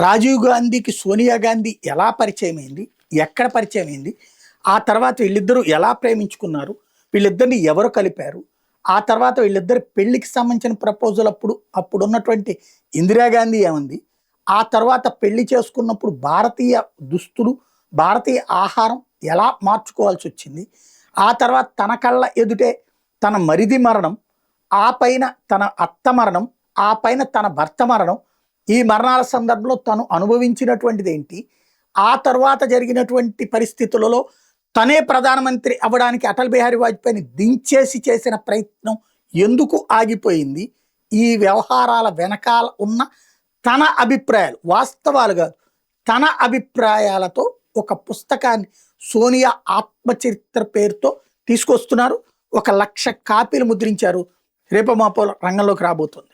రాజీవ్ గాంధీకి సోనియా గాంధీ ఎలా పరిచయమైంది, ఎక్కడ పరిచయమైంది, ఆ తర్వాత వీళ్ళిద్దరూ ఎలా ప్రేమించుకున్నారు, వీళ్ళిద్దరిని ఎవరు కలిపారు, ఆ తర్వాత వీళ్ళిద్దరి పెళ్లికి సంబంధించిన ప్రపోజల్ అప్పుడున్నటువంటి ఇందిరాగాంధీ ఏమంది, ఆ తర్వాత పెళ్లి చేసుకున్నప్పుడు భారతీయ దుస్తులు, భారతీయ ఆహారం ఎలా మార్చుకోవాల్సి వచ్చింది, ఆ తర్వాత తన కళ్ళ ఎదుటే తన మరిది మరణం, ఆ పైన తన అత్త మరణం, ఆ పైన తన భర్త మరణం, ఈ మరణాల సందర్భంలో తను అనుభవించినటువంటిది ఏంటి, ఆ తర్వాత జరిగినటువంటి పరిస్థితులలో తనే ప్రధానమంత్రి అవ్వడానికి అటల్ బిహారీ వాజ్పేయిని దించేసి చేసిన ప్రయత్నం ఎందుకు ఆగిపోయింది, ఈ వ్యవహారాల వెనకాల ఉన్న తన అభిప్రాయాలు, వాస్తవాలు కాదు, తన అభిప్రాయాలతో ఒక పుస్తకాన్ని సోనియా ఆత్మచరిత్ర పేరుతో తీసుకొస్తున్నారు. 1,00,000 కాపీలు ముద్రించారు. రేపు మాపో రంగంలోకి రాబోతుంది.